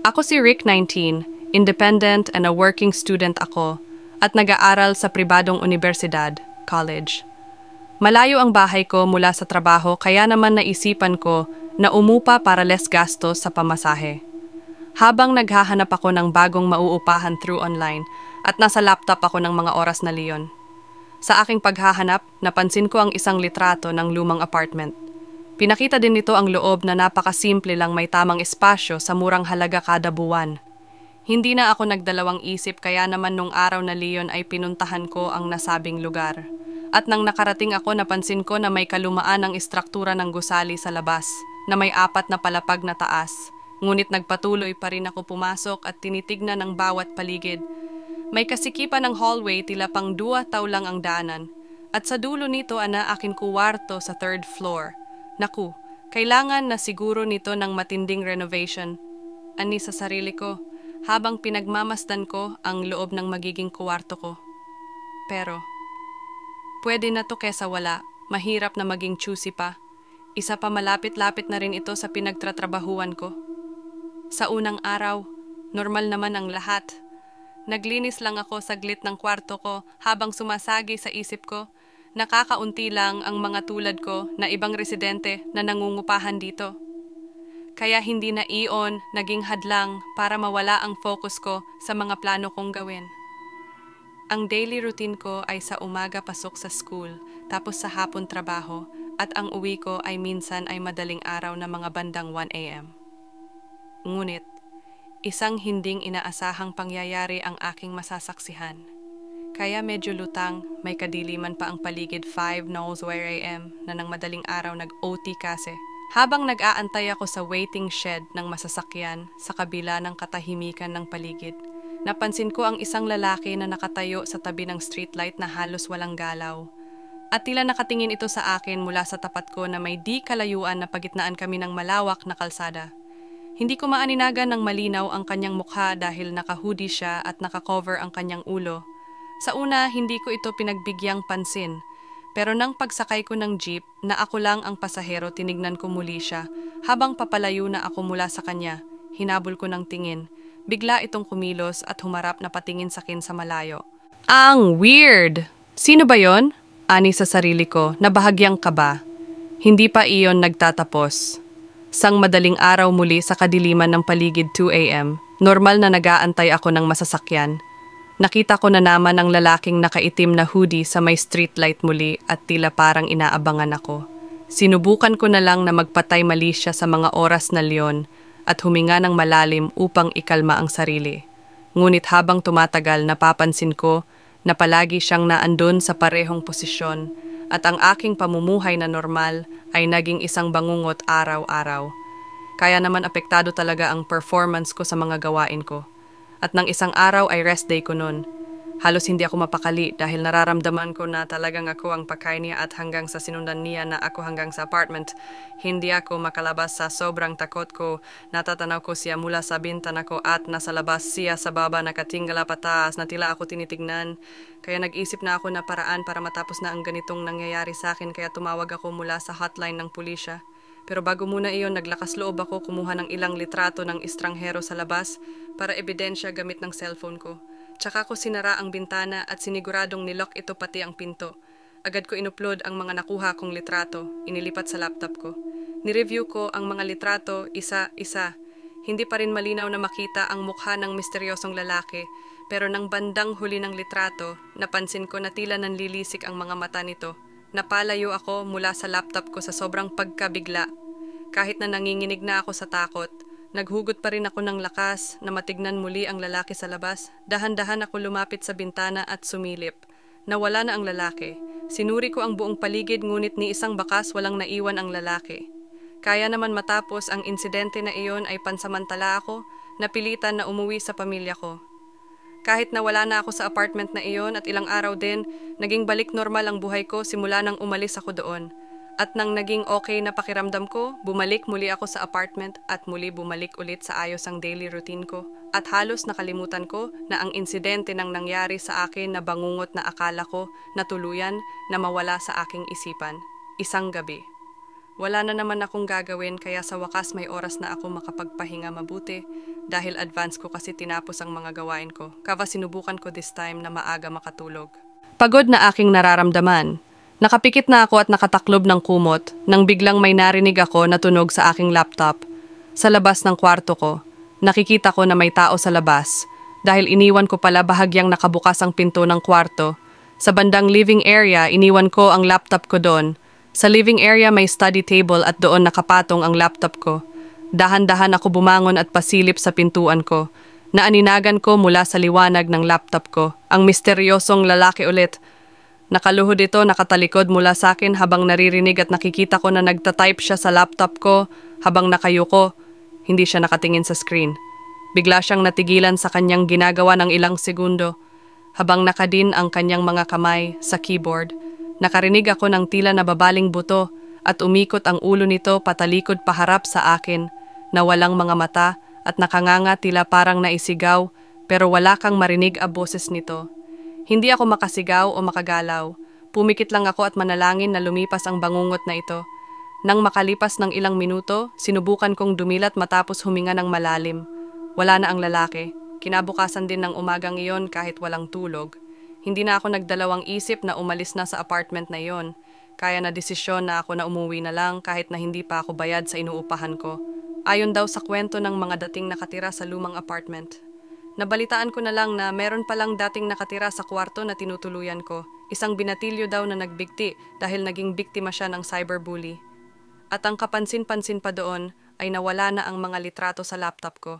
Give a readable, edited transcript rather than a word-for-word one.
Ako si Rick 19, independent and a working student ako at nag-aaral sa pribadong universidad, college. Malayo ang bahay ko mula sa trabaho kaya naman naisipan ko na umupa para less gastos sa pamasahe. Habang naghahanap ako ng bagong mauupahan through online at nasa laptop ako ng mga oras na leon. Sa aking paghahanap, napansin ko ang isang litrato ng lumang apartment. Pinakita din nito ang loob na napakasimple lang may tamang espasyo sa murang halaga kada buwan. Hindi na ako nagdalawang isip kaya naman nung araw na leon ay pinuntahan ko ang nasabing lugar. At nang nakarating ako napansin ko na may kalumaan ang istruktura ng gusali sa labas, na may 4 na palapag na taas. Ngunit nagpatuloy pa rin ako pumasok at tinitignan ng bawat paligid. May kasikipan ng hallway tila pang 2 taw lang ang daanan. At sa dulo nito ana aking kuwarto sa 3rd floor. Naku, kailangan na siguro nito ng matinding renovation. Ani sa sarili ko, habang pinagmamasdan ko ang loob ng magiging kuwarto ko. Pero, pwede na to kesa wala, mahirap na maging choosy pa. Isa pa malapit-lapit na rin ito sa pinagtratrabahuan ko. Sa unang araw, normal naman ang lahat. Naglinis lang ako saglit ng kwarto ko habang sumasagi sa isip ko. Nakakaunti lang ang mga tulad ko na ibang residente na nangungupahan dito. Kaya hindi na iyon naging hadlang para mawala ang focus ko sa mga plano kong gawin. Ang daily routine ko ay sa umaga pasok sa school, tapos sa hapon trabaho, at ang uwi ko ay minsan ay madaling araw na mga bandang 1 a.m. Ngunit, isang hinding inaasahang pangyayari ang aking masasaksihan. Kaya medyo lutang, may kadiliman pa ang paligid 5 knows where I am na ng madaling araw nag-OT kasi. Habang nag-aantay ako sa waiting shed ng masasakyan sa kabila ng katahimikan ng paligid, napansin ko ang isang lalaki na nakatayo sa tabi ng streetlight na halos walang galaw. At tila nakatingin ito sa akin mula sa tapat ko na may di kalayuan na pagitnaan kami ng malawak na kalsada. Hindi ko maaninagan ng malinaw ang kanyang mukha dahil naka-hoodie siya at naka-cover ang kanyang ulo. Sa una, hindi ko ito pinagbigyang pansin. Pero nang pagsakay ko ng jeep na ako lang ang pasahero, tinignan ko muli siya. Habang papalayo na ako mula sa kanya, hinabol ko ng tingin. Bigla itong kumilos at humarap na patingin sa akin sa malayo. Ang weird! Sino ba yon? Ani sa sarili ko, nabahagyang kaba. Hindi pa iyon nagtatapos. Sang madaling araw muli sa kadiliman ng paligid 2 a.m., normal na nag-aantay ako ng masasakyan. Nakita ko na naman ang lalaking nakaitim na hoodie sa may streetlight muli at tila parang inaabangan ako. Sinubukan ko na lang na magpatay mali siya sa mga oras na leon at huminga ng malalim upang ikalma ang sarili. Ngunit habang tumatagal napapansin ko na palagi siyang naandun sa parehong posisyon at ang aking pamumuhay na normal ay naging isang bangungot araw-araw. Kaya naman apektado talaga ang performance ko sa mga gawain ko. At nang isang araw ay rest day ko noon. Halos hindi ako mapakali dahil nararamdaman ko na talagang ako ang pakain niya at hanggang sa sinundan niya na ako hanggang sa apartment. Hindi ako makalabas sa sobrang takot ko. Natatanaw ko siya mula sa bintana ko at nasa labas siya sa baba nakatinggala pataas na tila ako tinitignan. Kaya nag-isip na ako na paraan para matapos na ang ganitong nangyayari sa akin kaya tumawag ako mula sa hotline ng pulisya. Pero bago muna iyon, naglakas loob ako kumuha ng ilang litrato ng estranghero sa labas para ebidensya gamit ng cellphone ko. Tsaka ko sinara ang bintana at siniguradong nilock ito pati ang pinto. Agad ko inupload ang mga nakuha kong litrato, inilipat sa laptop ko. Nireview ko ang mga litrato isa-isa. Hindi pa rin malinaw na makita ang mukha ng misteryosong lalaki, pero nang bandang huli ng litrato, napansin ko na tila nanlilisik ang mga mata nito. Napalayo ako mula sa laptop ko sa sobrang pagkabigla. Kahit na nanginginig na ako sa takot, naghugot pa rin ako ng lakas na matignan muli ang lalaki sa labas. Dahan-dahan ako lumapit sa bintana at sumilip. Nawala na ang lalaki. Sinuri ko ang buong paligid ngunit ni isang bakas walang naiwan ang lalaki. Kaya naman matapos ang insidente na iyon ay pansamantala ako, napilitan na umuwi sa pamilya ko. Kahit na wala na ako sa apartment na iyon at ilang araw din, naging balik normal ang buhay ko simula nang umalis ako doon. At nang naging okay na pakiramdam ko, bumalik muli ako sa apartment at muli bumalik ulit sa ayos ang daily routine ko. At halos nakalimutan ko na ang insidente nang nangyari sa akin na bangungot na akala ko na tuluyan na mawala sa aking isipan. Isang gabi. Wala na naman akong gagawin kaya sa wakas may oras na ako makapagpahinga mabuti dahil advance ko kasi tinapos ang mga gawain ko. Kava sinubukan ko this time na maaga makatulog. Pagod na aking nararamdaman. Nakapikit na ako at nakataklob ng kumot nang biglang may narinig ako na tunog sa aking laptop. Sa labas ng kwarto ko, nakikita ko na may tao sa labas dahil iniwan ko pala bahagyang nakabukas ang pinto ng kwarto. Sa bandang living area, iniwan ko ang laptop ko doon. Sa living area may study table at doon nakapatong ang laptop ko. Dahan-dahan ako bumangon at pasilip sa pintuan ko. Naaninagan ko mula sa liwanag ng laptop ko. Ang misteryosong lalaki ulit. Nakaluhod ito, nakatalikod mula sa akin habang naririnig at nakikita ko na nagtatype siya sa laptop ko habang nakayuko. Hindi siya nakatingin sa screen. Bigla siyang natigilan sa kanyang ginagawa ng ilang segundo. Habang nakadin ang kanyang mga kamay sa keyboard, nakarinig ako ng tila nababaling buto at umikot ang ulo nito patalikod paharap sa akin na walang mga mata at nakanganga tila parang naisigaw pero wala kang marinig ang boses nito. Hindi ako makasigaw o makagalaw. Pumikit lang ako at manalangin na lumipas ang bangungot na ito. Nang makalipas ng ilang minuto, sinubukan kong dumilat matapos huminga ng malalim. Wala na ang lalaki. Kinabukasan din ng umagang iyon kahit walang tulog. Hindi na ako nagdalawang isip na umalis na sa apartment na iyon. Kaya na desisyon na ako na umuwi na lang kahit na hindi pa ako bayad sa inuupahan ko. Ayon daw sa kwento ng mga dating nakatira sa lumang apartment. Nabalitaan ko na lang na meron palang dating nakatira sa kwarto na tinutuluyan ko. Isang binatilyo daw na nagbigti dahil naging biktima siya ng cyberbully. At ang kapansin-pansin pa doon ay nawala na ang mga litrato sa laptop ko.